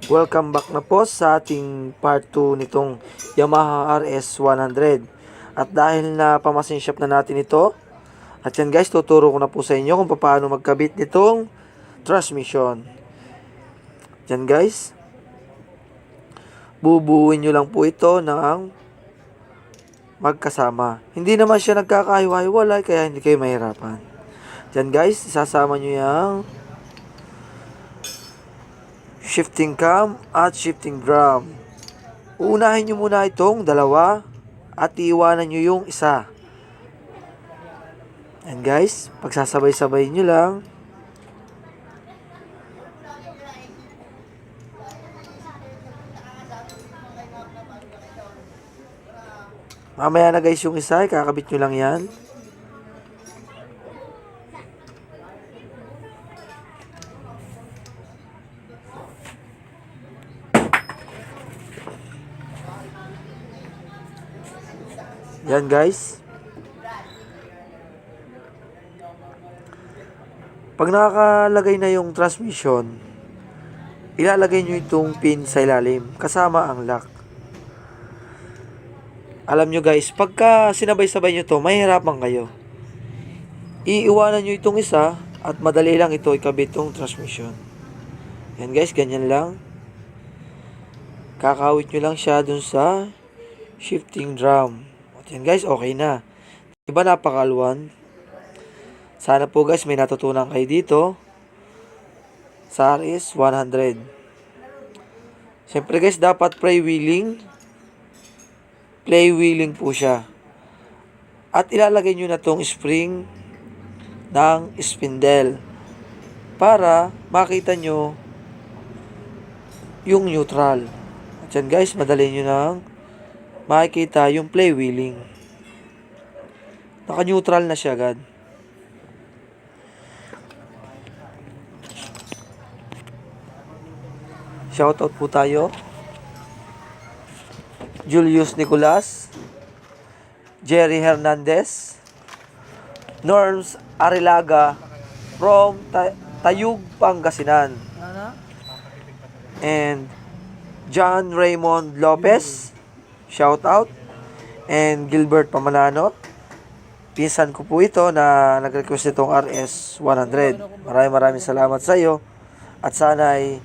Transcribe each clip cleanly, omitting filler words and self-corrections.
Welcome back na po sa ating part 2 nitong Yamaha RS100. At dahil na pamasin shop na natin ito, at yan guys, tuturo ko na po sa inyo kung paano magkabit nitong transmission. Yan guys, bubuuin nyo lang po ito ng magkasama. Hindi naman siya nagkakahiwa-hiwalay kaya hindi kayo mahirapan. Yan guys, isasama nyo yung shifting cam at shifting drum. Uunahin nyo muna itong dalawa at iiwanan nyo yung isa. And guys, pagsasabay-sabay nyo lang. Mamaya na guys yung isa, kakabit nyo lang yan. Yan guys. Pag nakakalagay na yung transmission, ilalagay nyo itong pin sa ilalim kasama ang lock. Alam nyo guys, pagka sinabay-sabay nyo to, mahirapan kayo. Iiwanan nyo itong isa at madali lang ito ikabit itong transmission. Yan guys, ganyan lang. Kakawit nyo lang siya dun sa shifting drum. Yan guys, okay na. Diba napakalwan? Sana po guys may natutunan kayo dito sa RS100. Siyempre guys, dapat flywheeling po siya. At ilalagay nyo na tong spring ng spindle para makita nyo yung neutral. At yan guys, madali nyo nang makikita yung flywheeling. Naka-neutral na siya agad. Shoutout po tayo. Julius Nicolas, Jerry Hernandez, Norms Arilaga from Tayug, Pangasinan, and John Raymond Lopez, shout out, and Gilbert Pamananot. Pinsan ko po ito na nag-request itong RS100. Maraming salamat sa iyo at sana ay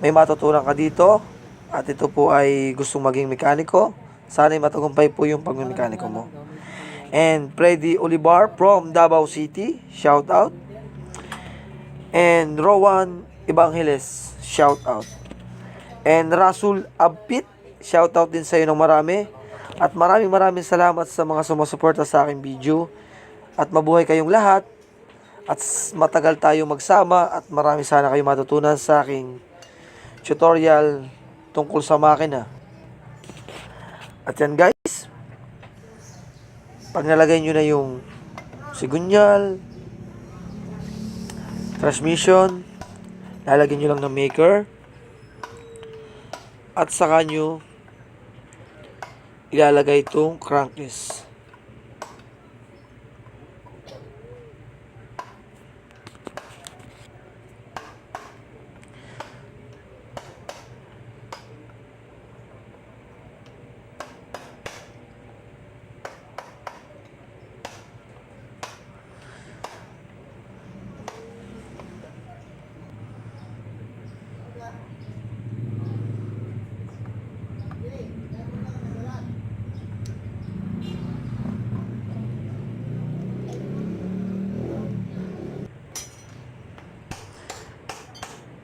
may matutunan ka dito at ito po ay gustong maging mekaniko. Sana ay matagumpay po yung pagmemekaniko mo. And Freddy Olivar from Davao City, shout out. And Rowan Evangeles, shout out. And Rasul Abpit, shout out din sa iyo ng marami. At maraming salamat sa mga sumusuporta sa aking video. At mabuhay kayong lahat. At matagal tayo magsama. At marami sana kayo matutunan sa aking tutorial tungkol sa makina. At yan guys, pag nalagay nyo na yung sigunyal, transmission, lalagyan nyo lang ng maker at saka nyo ilalagay itong crankcase.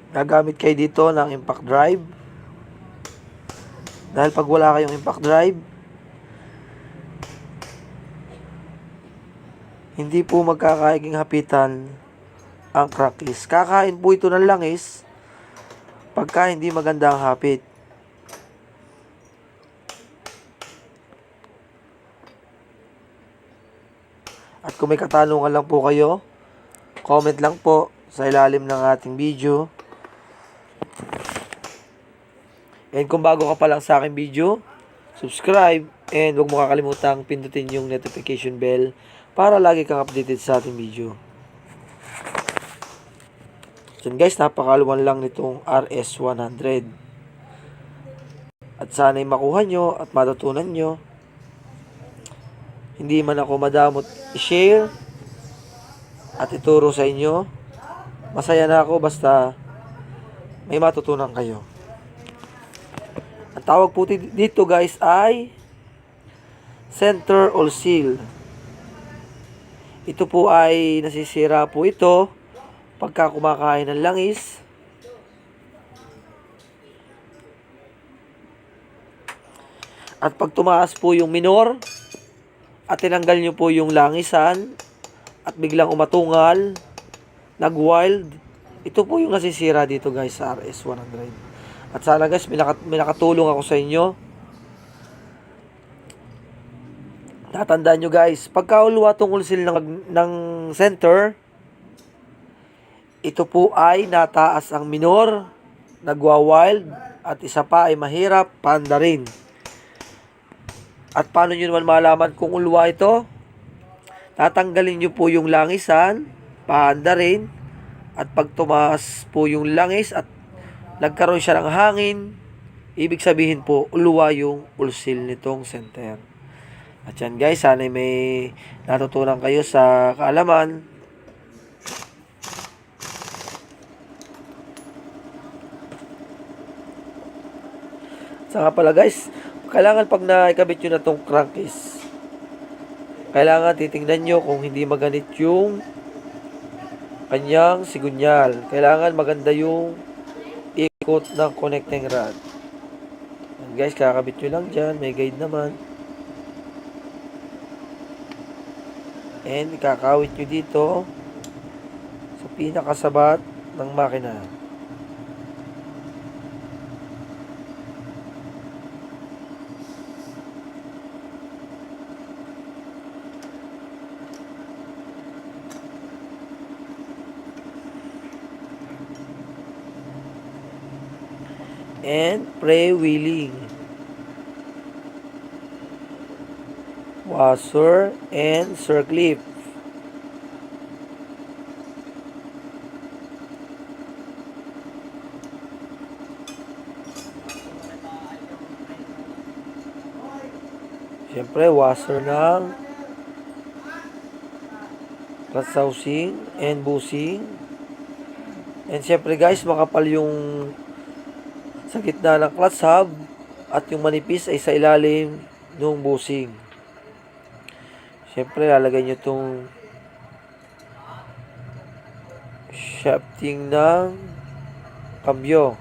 Gagamit kayo dito ng impact drive. Dahil pag wala kayong impact drive, hindi po magkakaiging hapitan ang crankcase. Kakain po ito ng langis pagka hindi maganda ang hapit. At kung may katanungan lang po kayo, comment lang po sa ilalim ng ating video. And kung bago ka pa lang sa aking video, subscribe and huwag mo kakalimutang pindutin yung notification bell para lagi kang updated sa ating video. So guys, napakaluwan lang nitong RS100. At sana'y makuha nyo at matutunan nyo. Hindi man ako madamot i-share at ituro sa inyo. Masaya na ako basta may matutunan kayo. Ang tawag po dito guys ay center all seal. Ito po ay nasisira po ito pagka kumakain ng langis. At pag tumaas po yung minor at tinanggal nyo po yung langisan at biglang umatungal, nag-wild, ito po yung nasisira dito guys sa RS100. At sana guys, may nakatulong ako sa inyo. Tatandaan nyo guys, pagka ulwa tong ulsil ng center, ito po ay nataas ang minor, nagwa-wild, at isa pa ay mahirap, panda rin. At paano nyo naman malaman kung ulwa ito? Tatanggalin nyo po yung langisan, panda rin, at pag tumaas po yung langis at nagkaroon siya ng hangin, ibig sabihin po, ulwa yung ulsil nitong center. At yan guys, sana may natutunan kayo sa kaalaman. Saka pala guys, kailangan pag naikabit nyo na itong crankcase, kailangan titingnan nyo kung hindi maganit yung kanyang sigunyal. Kailangan maganda yung ikot ng connecting rod. And guys, kakabit nyo lang dyan. May guide naman. And ikakawit nyo dito sa pinakasabat ng makina. And pre-wheeling, washer and circlip. Siyempre, washer ng clutch housing and bushing. And siyempre guys, makapal yung sa gitna ng clutch hub at yung manipis ay sa ilalim ng bushing. Siyempre, lalagay nyo itong shafting ng kambyo.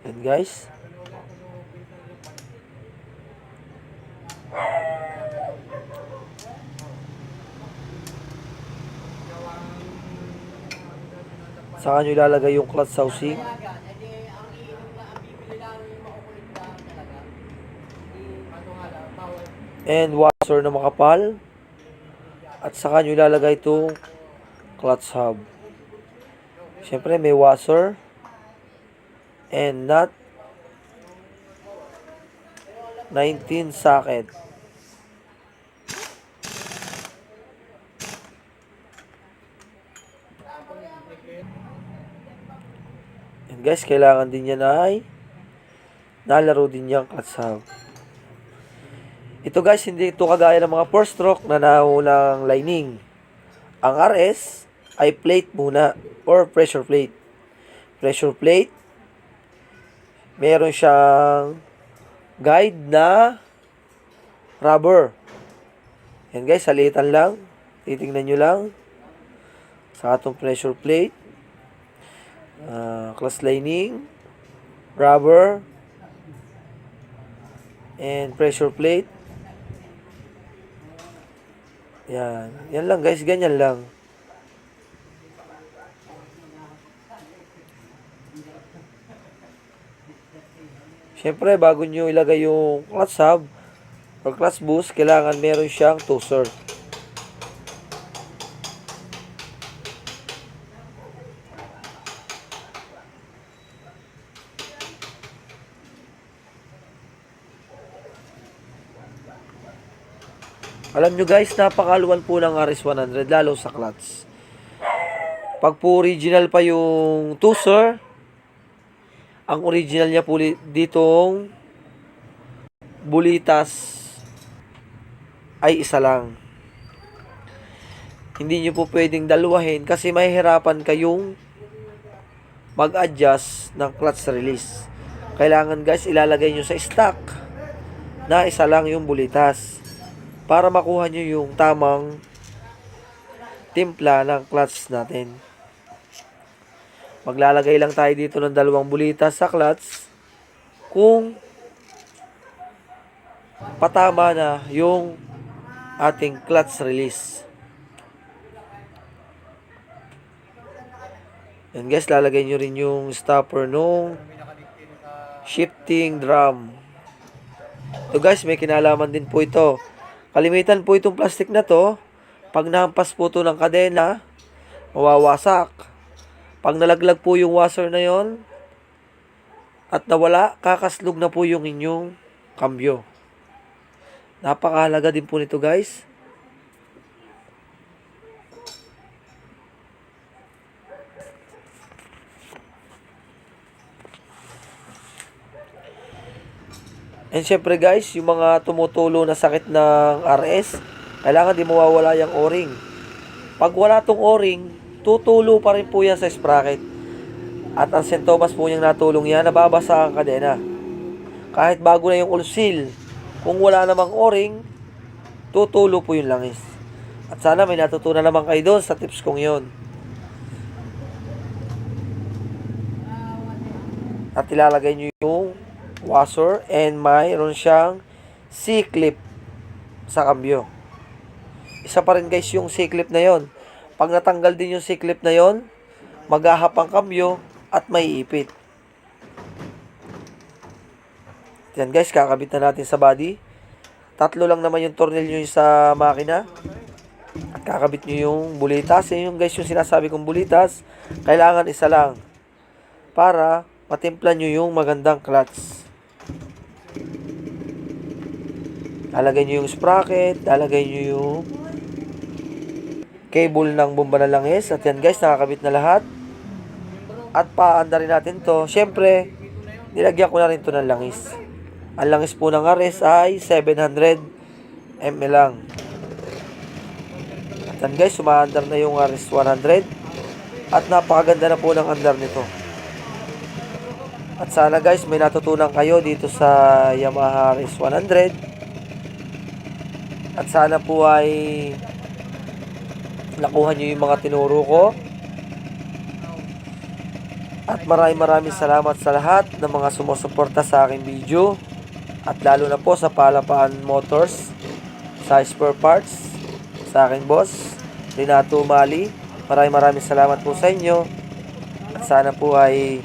And guys, saka nyo ilalagay yung clutch housing. And washer na makapal. At saka nyo ilalagay itong clutch hub. Siyempre may washer and nut, 19 socket. And guys, kailangan din yan ay nalaro din yung clutch hub. Ito guys, hindi ito kagaya ng mga 4-stroke na naunang lining. Ang RS ay plate muna or pressure plate. Pressure plate, meron siyang guide na rubber. Yan guys, salitan lang. Titingnan nyo lang sa atong pressure plate. Clutch lining, rubber, and pressure plate. Yan. Yan lang guys, ganyan lang. Siyempre, bago nyo ilagay yung clutch hub or clutch boost, kailangan meron siyang toser. Alam nyo guys, napakaluwan po ng RS100, lalo sa clutch. Pag po original pa yung Tucson, ang original niya po ditong bulitas ay isa lang. Hindi nyo po pwedeng dalawahin kasi mahihirapan kayong mag-adjust ng clutch release. Kailangan guys, ilalagay nyo sa stock na isa lang yung bulitas para makuha nyo yung tamang timpla ng clutch natin. Maglalagay lang tayo dito ng dalawang bulitas sa clutch kung patama na yung ating clutch release. Yan guys, lalagay nyo rin yung stopper nung shifting drum. So guys, may kinalaman din po ito. Kalimitan po itong plastic na to, pag nahampas po ito ng kadena, mawawasak. Pag nalaglag po yung washer na yon at nawala, kakaslog na po yung inyong kambyo. Napakahalaga din po nito guys. And syempre guys, yung mga tumutulo na sakit ng RS, kailangan di mawawala yung o-ring. Pag wala tong o-ring, tutulo pa rin po yan sa sprocket. At ang sintomas po niyang natulong yan, nababasa ang kadena. Kahit bago na yung oil seal, kung wala namang o-ring, tutulo po yung langis. At sana may natutunan naman kayo doon sa tips kong yon. At ilalagay nyo yung washer and mayroon siyang C-clip sa kambyo. Isa pa rin guys yung C-clip na yon. Pag natanggal din yung C-clip na yon, maghahap ang kambyo at may ipit. Yan guys, kakabit na natin sa body. 3 lang naman yung tornilyo sa makina. At kakabit nyo yung bulitas. Yan yung guys yung sinasabi kong bulitas. Kailangan isa lang para matimpla nyo yung magandang clutch. Lalagay nyo yung sprocket, lalagay nyo yung cable ng bomba na langis. At yan guys, nakakabit na lahat. At paanda rin natin to. Siyempre, nilagyan ko na rin to ng langis. Ang langis po ng RS ay 700 ml lang. At yan guys, sumaandar na yung RS100. At napakaganda na po ng andar nito. At sana guys, may natutunan kayo dito sa Yamaha RS100. At sana po ay nakuha nyo yung mga tinuro ko. At maraming salamat sa lahat ng mga sumusuporta sa aking video. At lalo na po sa Palapaan Motors, sa spare parts, sa aking boss, Renato Mali. Maraming salamat po sa inyo. At sana po ay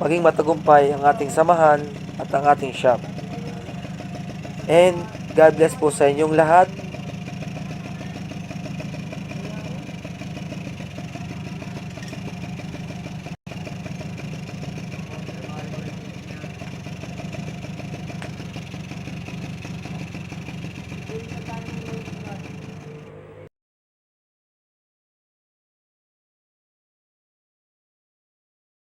maging matagumpay ang ating samahan at ang ating shop. And God bless po sa inyong lahat.